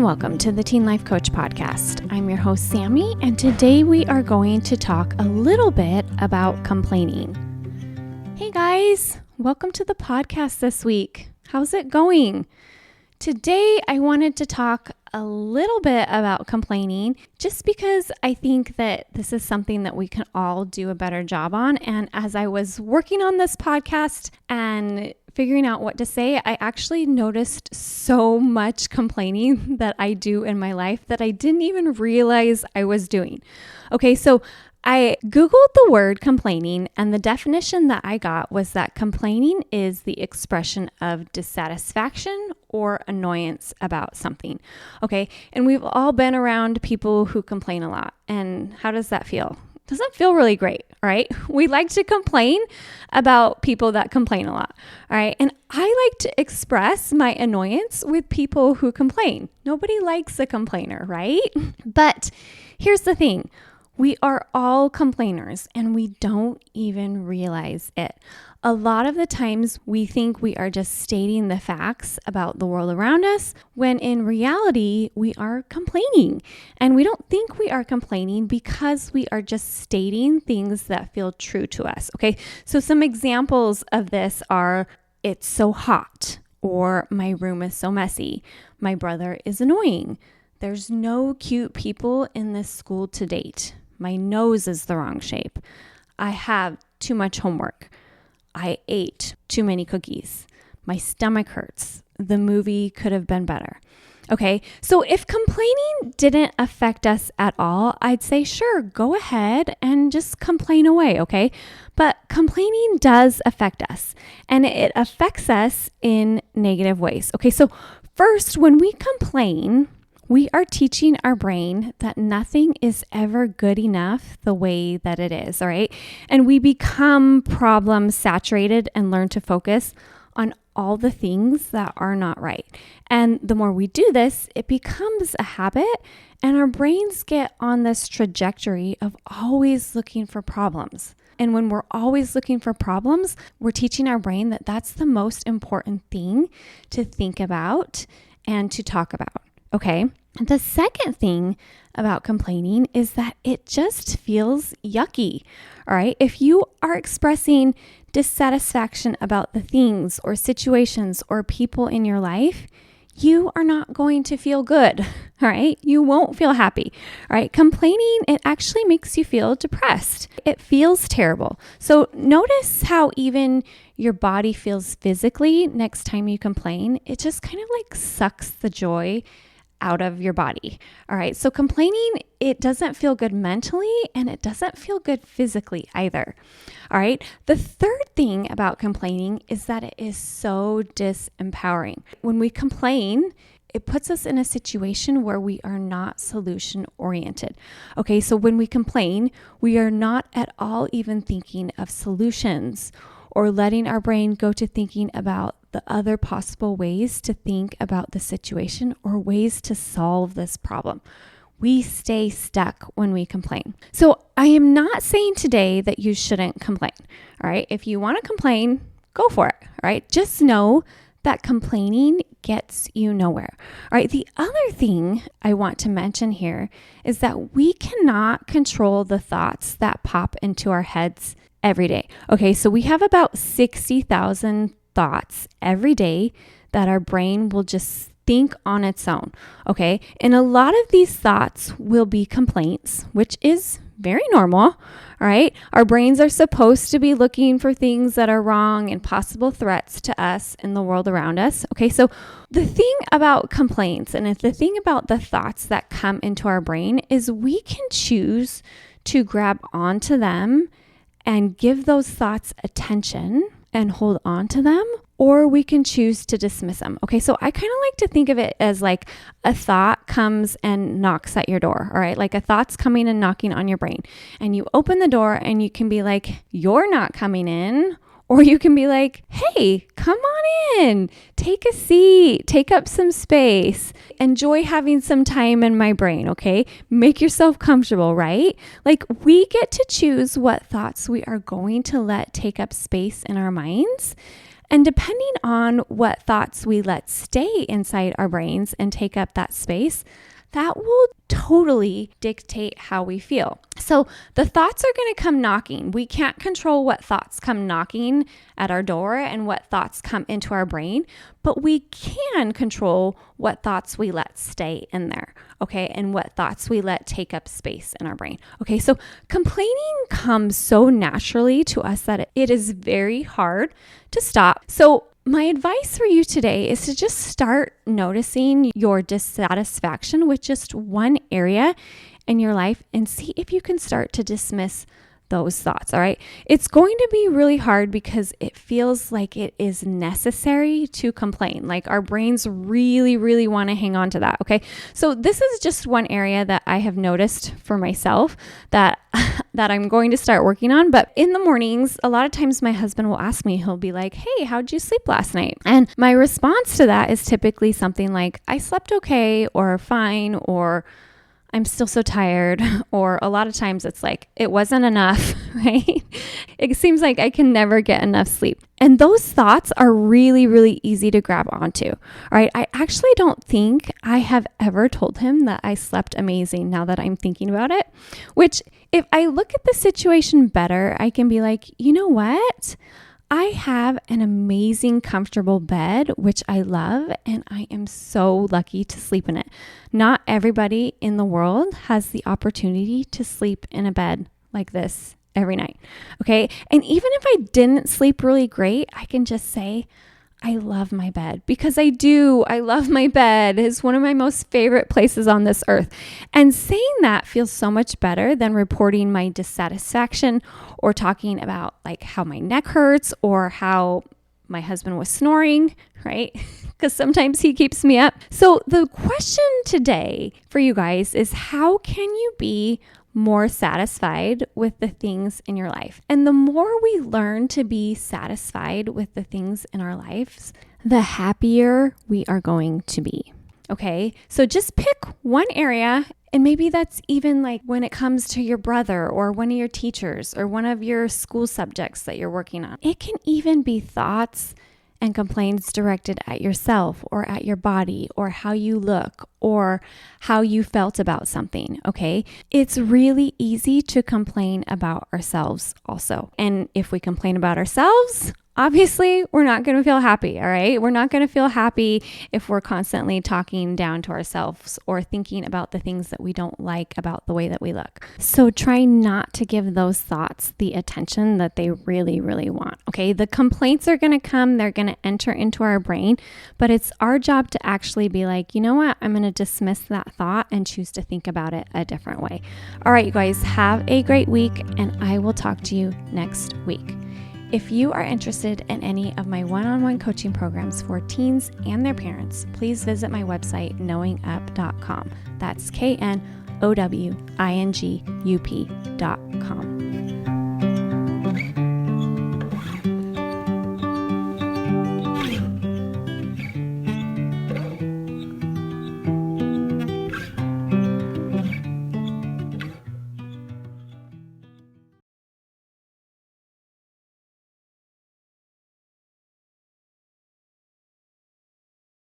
and welcome to the Teen Life Coach Podcast. I'm your host, Sammy, and today we are going to talk a little bit about complaining. Hey guys, welcome to the podcast this week. How's it going? Today, I wanted to talk a little bit about complaining just because I think that this is something that we can all do a better job on. And as I was working on this podcast and figuring out what to say, I actually noticed so much complaining that I do in my life that I didn't even realize I was doing. Okay, so I Googled the word complaining, and the definition that I got was that complaining is the expression of dissatisfaction or annoyance about something. Okay, and we've all been around people who complain a lot. And how does that feel? Doesn't feel really great, right? We like to complain about people that complain a lot, all right? And I like to express my annoyance with people who complain. Nobody likes a complainer, right? But here's the thing. We are all complainers and we don't even realize it. A lot of the times we think we are just stating the facts about the world around us when in reality we are complaining. And we don't think we are complaining because we are just stating things that feel true to us. Okay, so some examples of this are it's so hot, or my room is so messy, my brother is annoying, there's no cute people in this school to date. My nose is the wrong shape. I have too much homework. I ate too many cookies. My stomach hurts. The movie could have been better. Okay, so if complaining didn't affect us at all, I'd say, sure, go ahead and just complain away, okay? But complaining does affect us, and it affects us in negative ways. Okay, so first, when we complain, we are teaching our brain that nothing is ever good enough the way that it is, all right? And we become problem saturated and learn to focus on all the things that are not right. And the more we do this, it becomes a habit, and our brains get on this trajectory of always looking for problems. And when we're always looking for problems, we're teaching our brain that that's the most important thing to think about and to talk about, okay? The second thing about complaining is that it just feels yucky, all right? If you are expressing dissatisfaction about the things or situations or people in your life, you are not going to feel good, all right? You won't feel happy, all right? Complaining, it actually makes you feel depressed. It feels terrible. So notice how even your body feels physically next time you complain. It just kind of like sucks the joy out of your body. All right. So complaining, it doesn't feel good mentally and it doesn't feel good physically either. All right. The third thing about complaining is that it is so disempowering. When we complain, it puts us in a situation where we are not solution oriented. Okay. So when we complain, we are not at all even thinking of solutions or letting our brain go to thinking about the other possible ways to think about the situation or ways to solve this problem. We stay stuck when we complain. So I am not saying today that you shouldn't complain. All right. If you want to complain, go for it. All right. Just know that complaining gets you nowhere. All right. The other thing I want to mention here is that we cannot control the thoughts that pop into our heads every day. Okay. So we have about 60,000 thoughts every day that our brain will just think on its own. Okay. And a lot of these thoughts will be complaints, which is very normal. All right. Our brains are supposed to be looking for things that are wrong and possible threats to us in the world around us. Okay. So the thing about complaints and the thing about the thoughts that come into our brain is we can choose to grab onto them and give those thoughts attention and hold on to them, or we can choose to dismiss them. Okay, so I kind of like to think of it as like a thought comes and knocks at your door, all right? Like a thought's coming and knocking on your brain, and you open the door and you can be like, you're not coming in, or you can be like, hey, come on in, take a seat, take up some space, enjoy having some time in my brain, okay? Make yourself comfortable, right? Like we get to choose what thoughts we are going to let take up space in our minds. And depending on what thoughts we let stay inside our brains and take up that space, that will totally dictate how we feel. So the thoughts are going to come knocking. We can't control what thoughts come knocking at our door and what thoughts come into our brain, but we can control what thoughts we let stay in there, okay? And what thoughts we let take up space in our brain. Okay, so complaining comes so naturally to us that it is very hard to stop. So my advice for you today is to just start noticing your dissatisfaction with just one area in your life and see if you can start to dismiss those thoughts, all right? It's going to be really hard because it feels like it is necessary to complain. Like our brains really, really want to hang on to that, okay? So this is just one area that I have noticed for myself that I'm going to start working on. But in the mornings, a lot of times my husband will ask me, he'll be like, hey, how'd you sleep last night? And my response to that is typically something like, I slept okay, or fine, or I'm still so tired, or a lot of times it's like, it wasn't enough, right? It seems like I can never get enough sleep. And those thoughts are really, really easy to grab onto, all right? I actually don't think I have ever told him that I slept amazing now that I'm thinking about it, which if I look at the situation better, I can be like, you know what? I have an amazing, comfortable bed, which I love, and I am so lucky to sleep in it. Not everybody in the world has the opportunity to sleep in a bed like this every night, okay? And even if I didn't sleep really great, I can just say, I love my bed, because I do. I love my bed. It's one of my most favorite places on this earth. And saying that feels so much better than reporting my dissatisfaction or talking about like how my neck hurts or how my husband was snoring, right? Because sometimes he keeps me up. So the question today for you guys is, how can you be more satisfied with the things in your life? And the more we learn to be satisfied with the things in our lives, the happier we are going to be. Okay, so just pick one area, and maybe that's even like when it comes to your brother or one of your teachers or one of your school subjects that you're working on. It can even be thoughts and complaints directed at yourself or at your body or how you look or how you felt about something, okay? It's really easy to complain about ourselves also. And if we complain about ourselves, obviously, we're not going to feel happy, all right? We're not going to feel happy if we're constantly talking down to ourselves or thinking about the things that we don't like about the way that we look. So try not to give those thoughts the attention that they really, really want, okay? The complaints are going to come. They're going to enter into our brain, but it's our job to actually be like, you know what? I'm going to dismiss that thought and choose to think about it a different way. All right, you guys, have a great week, and I will talk to you next week. If you are interested in any of my one-on-one coaching programs for teens and their parents, please visit my website, knowingup.com. That's knowingup.com.